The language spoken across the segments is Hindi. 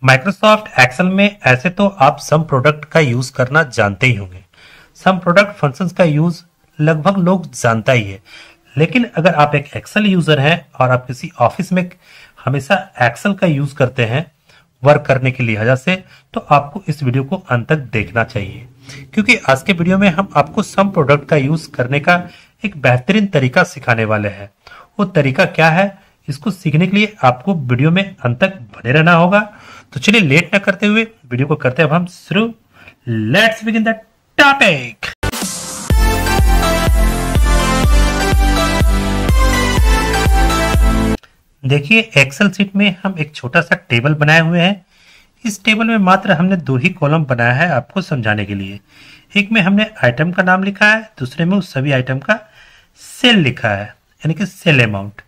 माइक्रोसॉफ्ट एक्सेल में ऐसे तो आप सम प्रोडक्ट का यूज करना जानते ही होंगे। सम प्रोडक्ट फंक्शंस का यूज लगभग लोग जानता ही है। लेकिन अगर आप एक एक्सेल यूजर हैं और आप किसी ऑफिस में हमेशा एक्सेल का यूज करते हैं वर्क करने की लिहाजा से, तो आपको इस वीडियो को अंत तक देखना चाहिए, क्योंकि आज के वीडियो में हम आपको सम प्रोडक्ट का यूज करने का एक बेहतरीन तरीका सिखाने वाले हैं। वो तरीका क्या है, इसको सीखने के लिए आपको वीडियो में अंत तक बने रहना होगा। तो चलिए लेट न करते हुए वीडियो को करते हैं अब हम शुरू। Let's begin the topic. देखिए, एक्सेल शीट में हम एक छोटा सा टेबल बनाए हुए हैं। इस टेबल में मात्र हमने दो ही कॉलम बनाया है आपको समझाने के लिए। एक में हमने आइटम का नाम लिखा है, दूसरे में उस सभी आइटम का सेल लिखा है, यानी कि सेल अमाउंट।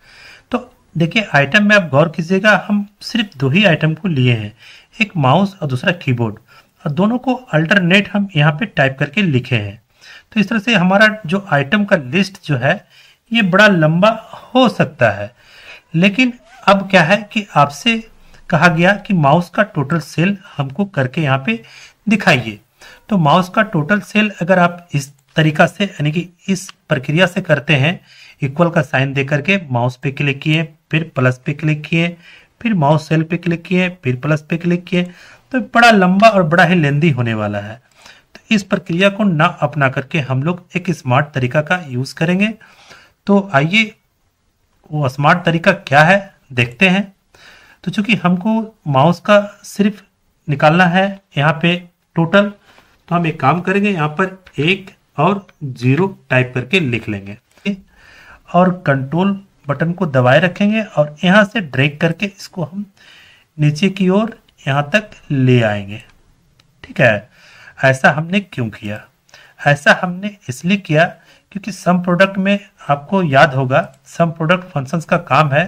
तो देखिए, आइटम में आप गौर कीजिएगा, हम सिर्फ दो ही आइटम को लिए हैं, एक माउस और दूसरा कीबोर्ड, और दोनों को अल्टरनेट हम यहाँ पे टाइप करके लिखे हैं। तो इस तरह से हमारा जो आइटम का लिस्ट जो है ये बड़ा लंबा हो सकता है। लेकिन अब क्या है कि आपसे कहा गया कि माउस का टोटल सेल हमको करके यहाँ पे दिखाइए। तो माउस का टोटल सेल अगर आप इस तरीका से, यानी कि इस प्रक्रिया से करते हैं, इक्वल का साइन दे करके माउस पे क्लिक किए, फिर प्लस पे क्लिक किए, फिर माउस सेल पे क्लिक किए, फिर प्लस पे क्लिक किए, तो बड़ा लंबा और बड़ा ही लेंदी होने वाला है। तो इस प्रक्रिया को ना अपना करके हम लोग एक स्मार्ट तरीका का यूज करेंगे। तो आइए वो स्मार्ट तरीका क्या है देखते हैं। तो चूंकि हमको माउस का सिर्फ निकालना है यहाँ पे टोटल, तो हम एक काम करेंगे, यहाँ पर 1 और 0 टाइप करके लिख लेंगे और कंट्रोल बटन को दबाए रखेंगे और यहाँ से ड्रैग करके इसको हम नीचे की ओर यहाँ तक ले आएंगे। ठीक है, ऐसा हमने क्यों किया? ऐसा हमने इसलिए किया क्योंकि सम प्रोडक्ट में आपको याद होगा, सम प्रोडक्ट फंक्शंस का काम है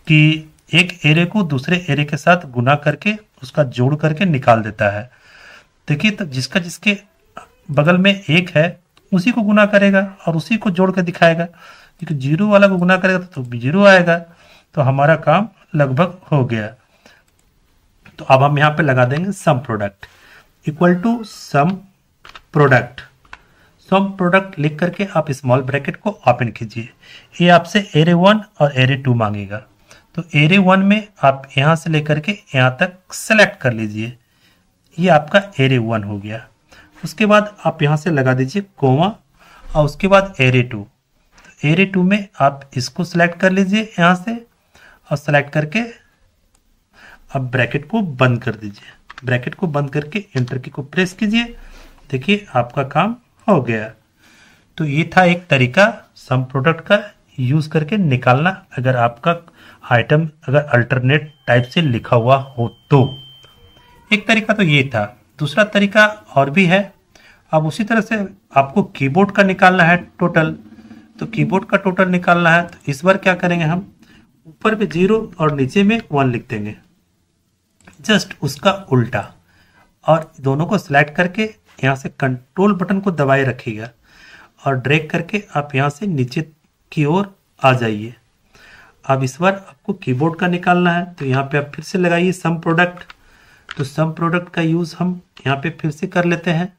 कि एक एरे को दूसरे एरे के साथ गुना करके उसका जोड़ करके निकाल देता है। देखिए, तो जिसका जिसके बगल में 1 है उसी को गुना करेगा और उसी को जोड़ कर दिखाएगा, क्योंकि 0 वाला को गुना करेगा तो 0 आएगा। तो हमारा काम लगभग हो गया। तो अब हम यहाँ पे लगा देंगे sum product equal to sum product. Sum product लिख करके आप स्मॉल ब्रैकेट को ओपन कीजिए। ये आपसे एरे 1 और एरे 2 मांगेगा। तो एरे 1 में आप यहाँ से लेकर के यहाँ तक सेलेक्ट कर लीजिए। ये आपका एरे 1 हो गया। उसके बाद आप यहाँ से लगा दीजिए कोमा और उसके बाद एरे 2। तो एरे 2 में आप इसको सेलेक्ट कर लीजिए यहाँ से और सेलेक्ट करके अब ब्रैकेट को बंद कर दीजिए। ब्रैकेट को बंद करके एंटर की को प्रेस कीजिए। देखिए, आपका काम हो गया। तो ये था एक तरीका सम प्रोडक्ट का यूज करके निकालना, अगर आपका आइटम अगर अल्टरनेट टाइप से लिखा हुआ हो तो। एक तरीका तो ये था। दूसरा तरीका और भी है। अब उसी तरह से आपको कीबोर्ड का निकालना है टोटल। तो कीबोर्ड का टोटल निकालना है, तो इस बार क्या करेंगे, हम ऊपर पे 0 और नीचे में 1 लिख देंगे, जस्ट उसका उल्टा, और दोनों को सिलेक्ट करके यहाँ से कंट्रोल बटन को दबाए रखिएगा और ड्रैग करके आप यहाँ से नीचे की ओर आ जाइए। अब इस बार आपको कीबोर्ड का निकालना है, तो यहाँ पे आप फिर से लगाइए सम प्रोडक्ट। तो सम प्रोडक्ट का यूज़ हम यहाँ पे फिर से कर लेते हैं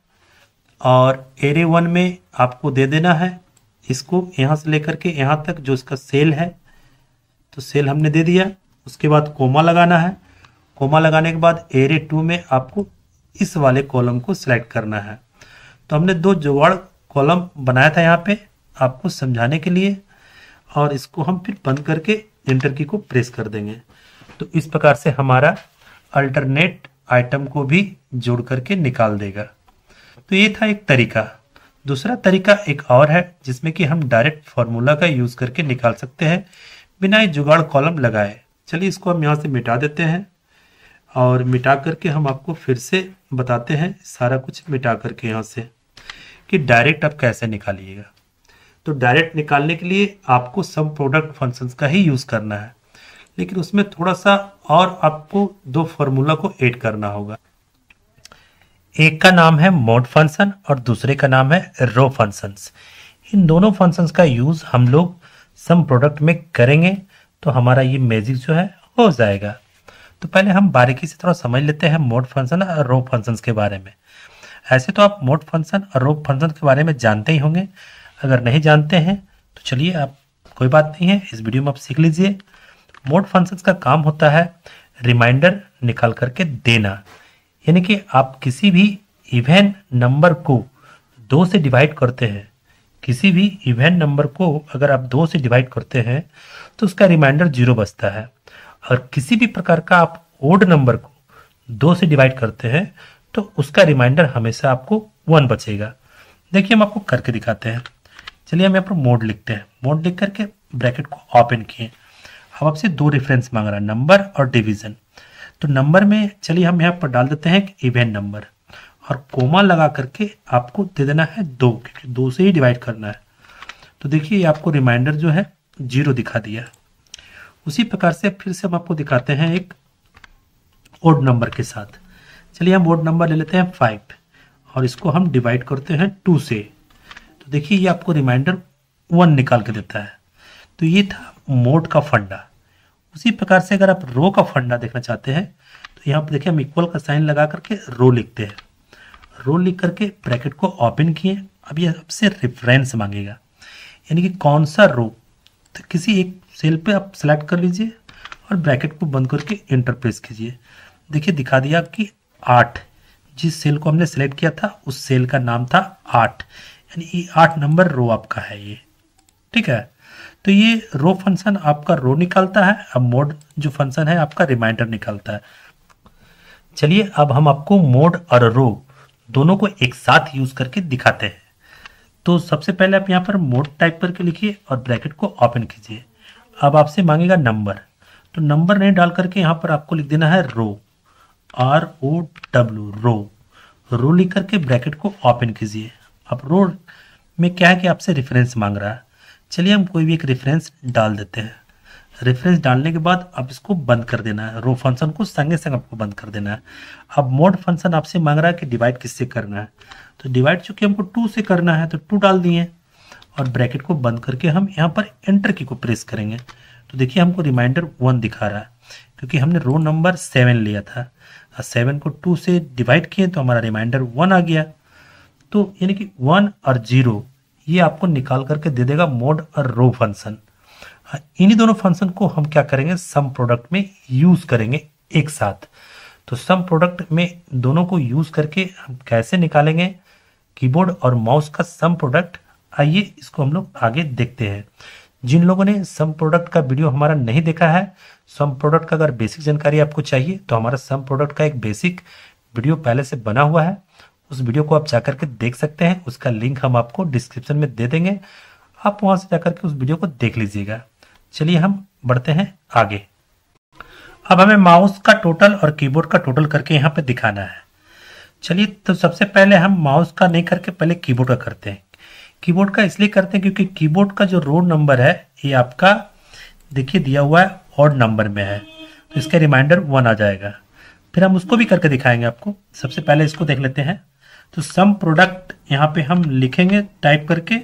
और एरे 1 में आपको दे देना है इसको यहाँ से लेकर के यहाँ तक जो इसका सेल है, तो सेल हमने दे दिया। उसके बाद कोमा लगाना है। कोमा लगाने के बाद एरे 2 में आपको इस वाले कॉलम को सिलेक्ट करना है। तो हमने दो जुगाड़ कॉलम बनाया था यहाँ पे आपको समझाने के लिए, और इसको हम फिर बंद करके एंटर की को प्रेस कर देंगे। तो इस प्रकार से हमारा अल्टरनेट आइटम को भी जोड़ करके निकाल देगा। तो ये था एक तरीका। दूसरा तरीका एक और है, जिसमें कि हम डायरेक्ट फार्मूला का यूज करके निकाल सकते हैं बिना ही जुगाड़ कॉलम लगाए। चलिए इसको हम यहाँ से मिटा देते हैं और मिटा करके हम आपको फिर से बताते हैं, सारा कुछ मिटा करके यहाँ से, कि डायरेक्ट आप कैसे निकालिएगा। तो डायरेक्ट निकालने के लिए आपको सम प्रोडक्ट फंक्शंस का ही यूज करना है, लेकिन उसमें थोड़ा सा और आपको दो फार्मूला को ऐड करना होगा। एक का नाम है मोड फंक्शन और दूसरे का नाम है रो फंक्शंस। इन दोनों फंक्शंस का यूज हम लोग सम प्रोडक्ट में करेंगे तो हमारा ये मैजिक जो है हो जाएगा। तो पहले हम बारीकी से थोड़ा समझ लेते हैं मोड फंक्शन और रो फंक्शंस के बारे में। ऐसे तो आप मोड फंक्शन और रो फंक्शन के बारे में जानते ही होंगे, अगर नहीं जानते हैं तो चलिए आप कोई बात नहीं है, इस वीडियो में आप सीख लीजिए। मोड फंक्शंस का काम होता है रिमाइंडर निकाल करके देना, यानी कि आप किसी भी इवन नंबर को 2 से डिवाइड करते हैं, किसी भी इवन नंबर को अगर आप 2 से डिवाइड करते हैं तो उसका रिमाइंडर 0 बचता है, और किसी भी प्रकार का आप ओड नंबर को 2 से डिवाइड करते हैं तो उसका रिमाइंडर हमेशा आपको 1 बचेगा। देखिए हम आपको करके दिखाते हैं। चलिए हम यहाँ पर मोड लिखते हैं, मोड लिख करके ब्रैकेट को ओपन किए। अब आपसे 2 रेफरेंस मांग रहा है, नंबर और डिवीजन। तो नंबर में चलिए हम यहाँ पर डाल देते हैं इवन नंबर, और कोमा लगा करके आपको दे देना है 2, क्योंकि 2 से ही डिवाइड करना है। तो देखिए आपको रिमाइंडर जो है 0 दिखा दिया। उसी प्रकार से फिर से हम आपको दिखाते हैं एक ओड नंबर के साथ। चलिए हम ओड नंबर ले लेते हैं 5, और इसको हम डिवाइड करते हैं 2 से। तो देखिए ये आपको रिमाइंडर 1 निकाल के देता है। तो ये था मोड का फंडा। उसी प्रकार से अगर आप रो का फंडा देखना चाहते हैं तो यहाँ पर देखिए हम इक्वल का साइन लगा करके रो लिखते हैं। रो लिख करके ब्रैकेट को ओपन किए। अब ये आपसे रेफरेंस मांगेगा, यानी कि कौन सा रो। तो किसी एक सेल पे आप सेलेक्ट कर लीजिए और ब्रैकेट को बंद करके इंटर प्रेस कीजिए। देखिए दिखा दिया कि 8, जिस सेल को हमने सेलेक्ट किया था उस सेल का नाम था 8, यानी 8 नंबर रो आपका है ये। ठीक है, तो ये रो फंक्शन आपका रो निकालता है, अब मोड जो फंक्शन है आपका रिमाइंडर निकालता है। चलिए अब हम आपको मोड और रो दोनों को एक साथ यूज करके दिखाते हैं। तो सबसे पहले आप यहाँ पर मोड टाइप करके लिखिए और ब्रैकेट को ओपन कीजिए। अब आपसे मांगेगा नंबर, तो नंबर नहीं डाल करके यहाँ पर आपको लिख देना है रो, ROW, रो लिख करके ब्रैकेट को ओपन कीजिए। अब रो में क्या है कि आपसे रेफरेंस मांग रहा है। चलिए हम कोई भी एक रेफरेंस डाल देते हैं। रेफरेंस डालने के बाद आप इसको बंद कर देना है, रो फंक्शन को संगे संग आपको बंद कर देना है। अब मोड फंक्शन आपसे मांग रहा है कि डिवाइड किससे करना है, तो डिवाइड चूंकि हमको 2 से करना है तो 2 डाल दिए, और ब्रैकेट को बंद करके हम यहाँ पर एंटर की को प्रेस करेंगे। तो देखिए हमको रिमाइंडर 1 दिखा रहा है, क्योंकि हमने रो नंबर 7 लिया था, 7 को 2 से डिवाइड किए तो हमारा रिमाइंडर 1 आ गया। तो यानी कि 1 और 0 ये आपको निकाल करके दे देगा मोड और रो फंक्शन। इन्हीं दोनों फंक्शन को हम क्या करेंगे, सम प्रोडक्ट में यूज करेंगे एक साथ। तो सम प्रोडक्ट में दोनों को यूज करके हम कैसे निकालेंगे कीबोर्ड और माउस का सम प्रोडक्ट, आइए इसको हम लोग आगे देखते हैं। जिन लोगों ने सम प्रोडक्ट का वीडियो हमारा नहीं देखा है, सम प्रोडक्ट का अगर बेसिक जानकारी आपको चाहिए तो हमारा सम प्रोडक्ट का एक बेसिक वीडियो पहले से बना हुआ है, उस वीडियो को आप जाकर के देख सकते हैं। उसका लिंक हम आपको डिस्क्रिप्शन में दे देंगे, आप वहां से जाकर के उस वीडियो को देख लीजिएगा। चलिए हम बढ़ते हैं आगे। अब हमें माउस का टोटल और कीबोर्ड का टोटल करके यहाँ पे दिखाना है। चलिए तो सबसे पहले हम माउस का नहीं करके पहले कीबोर्ड का करते हैं। कीबोर्ड का इसलिए करते हैं क्योंकि कीबोर्ड का जो रो नंबर है ये आपका देखिए दिया हुआ है ऑड नंबर में है, तो इसका रिमाइंडर 1 आ जाएगा। फिर हम उसको भी करके दिखाएंगे आपको। सबसे पहले इसको देख लेते हैं। तो सम प्रोडक्ट यहाँ पे हम लिखेंगे टाइप करके,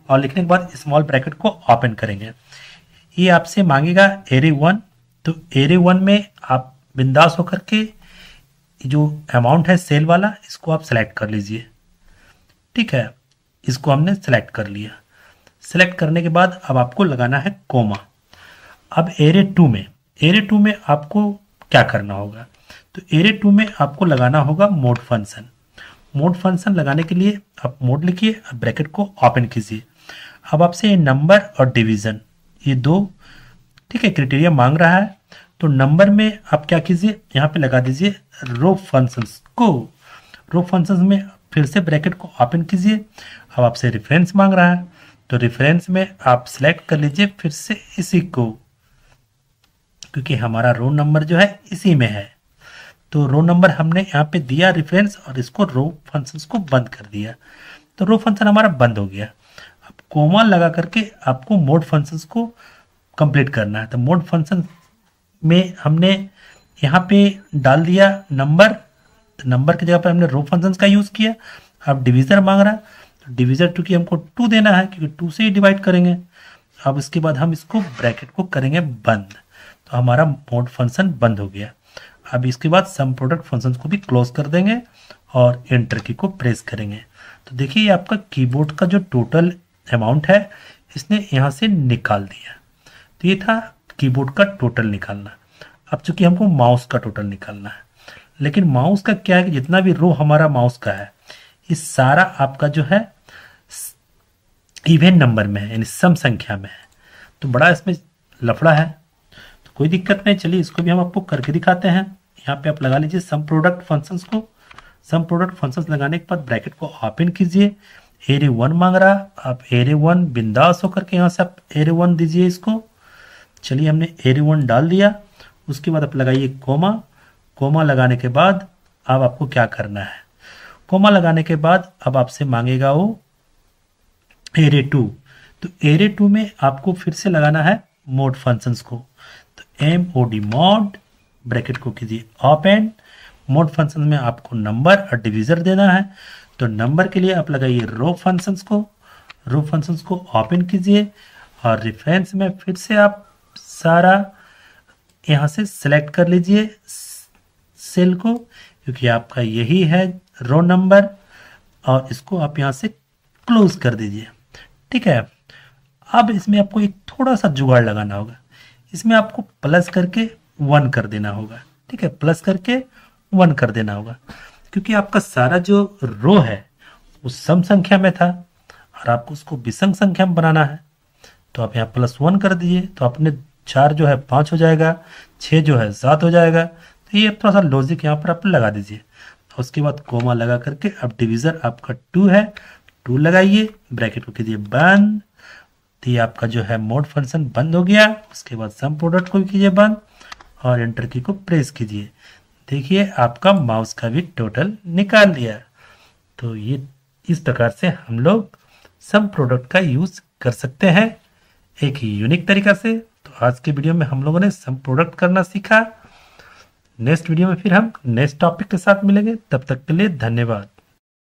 और लिखने के बाद स्मॉल ब्रैकेट को ओपन करेंगे। ये आपसे मांगेगा एरे 1, तो एरे 1 में आप बिंदास होकर के जो अमाउंट है सेल वाला इसको आप सेलेक्ट कर लीजिए। ठीक है, इसको हमने सेलेक्ट कर लिया। सेलेक्ट करने के बाद अब आपको लगाना है कोमा। अब एरे 2 में आपको क्या करना होगा, तो एरे 2 में आपको लगाना होगा मोड फंक्शन। मोड फंक्शन लगाने के लिए आप मोड लिखिए, अब ब्रैकेट को ओपन कीजिए। अब आपसे नंबर और डिवीजन ये 2 ठीक है क्राइटेरिया मांग रहा है, तो नंबर में आप क्या कीजिए, यहाँ पे लगा दीजिए रो फंक्शंस को। रो फंक्शंस में फिर से ब्रैकेट को ओपन कीजिए। अब आपसे रेफरेंस मांग रहा है, तो रेफरेंस में आप सिलेक्ट कर लीजिए फिर से इसी को, क्योंकि हमारा रो नंबर जो है इसी में है। तो रो नंबर हमने यहाँ पे दिया रेफरेंस, और इसको रो फंक्शंस को बंद कर दिया, तो रो फंक्शन हमारा बंद हो गया। अब कोमा लगा करके आपको मोड फंक्शंस को कंप्लीट करना है। तो मोड फंक्शन में हमने यहाँ पे डाल दिया नंबर, तो नंबर की जगह पर हमने रो फंक्शंस का यूज किया। अब डिवीजर मांग रहा है, तो डिवीजर क्योंकि हमको 2 देना है, क्योंकि 2 से ही डिवाइड करेंगे। अब इसके बाद हम इसको ब्रैकेट को करेंगे बंद, तो हमारा मोड फंक्शन बंद हो गया। अब इसके बाद सम प्रोडक्ट फंक्शन को भी क्लोज कर देंगे और एंटर की को प्रेस करेंगे। तो देखिए ये आपका कीबोर्ड का जो टोटल अमाउंट है इसने यहाँ से निकाल दिया। तो ये था कीबोर्ड का टोटल निकालना। अब चूंकि हमको माउस का टोटल निकालना है, लेकिन माउस का क्या है कि जितना भी रो हमारा माउस का है ये सारा आपका जो है इवन नंबर में है, यानी सम संख्या में है। तो बड़ा इसमें लफड़ा है, तो कोई दिक्कत नहीं। चलिए इसको भी हम आपको करके दिखाते हैं। यहाँ पे आप लगा लीजिए सम प्रोडक्ट फंक्शंस को। सम प्रोडक्ट फंक्शंस लगाने के बाद ब्रैकेट को ओपन कीजिए। एरे 1 मांग रहा, आप एरे 1 बिंदास होकर के यहाँ से आप एरे 1 दीजिए इसको। चलिए हमने एरे 1 डाल दिया। उसके बाद आप लगाइए कोमा। कोमा लगाने के बाद अब आपको क्या करना है, कोमा लगाने के बाद अब आपसे मांगेगा वो एरे 2। तो एरे 2 में आपको फिर से लगाना है मोड फंक्शंस को। तो MOD मोड, ब्रैकेट को कीजिए ओपन। मोड फंक्शन में आपको नंबर और डिविजर देना है। तो नंबर के लिए आप लगाइए रो फंक्शंस को। रो फंक्शंस को ओपन कीजिए और रेफरेंस में फिर से आप सारा यहाँ से सेलेक्ट कर लीजिए सेल को, क्योंकि आपका यही है रो नंबर, और इसको आप यहाँ से क्लोज कर दीजिए। ठीक है, अब इसमें आपको एक थोड़ा सा जुगाड़ लगाना होगा। इसमें आपको प्लस करके 1 कर देना होगा। ठीक है, प्लस करके 1 कर देना होगा, क्योंकि आपका सारा जो रो है वो सम संख्या में था और आपको उसको विषम संख्या में बनाना है। तो आप यहाँ +1 कर दीजिए। तो अपने 4 जो है 5 हो जाएगा, 6 जो है 7 हो जाएगा। तो ये थोड़ा सा लॉजिक यहाँ पर आप लगा दीजिए। उसके बाद कोमा लगा करके अब डिविजर आपका 2 है, 2 लगाइए, ब्रैकेट को कीजिए बंद। तो ये आपका जो है मोड फंक्शन बंद हो गया। उसके बाद सम प्रोडक्ट को भी कीजिए बंद और एंटर की को प्रेस कीजिए। देखिए आपका माउस का भी टोटल निकाल दिया। तो ये इस प्रकार से हम लोग सम प्रोडक्ट का यूज कर सकते हैं एक ही यूनिक तरीका से। तो आज के वीडियो में हम लोगों ने सम प्रोडक्ट करना सीखा। नेक्स्ट वीडियो में फिर हम नेक्स्ट टॉपिक के साथ मिलेंगे। तब तक के लिए धन्यवाद।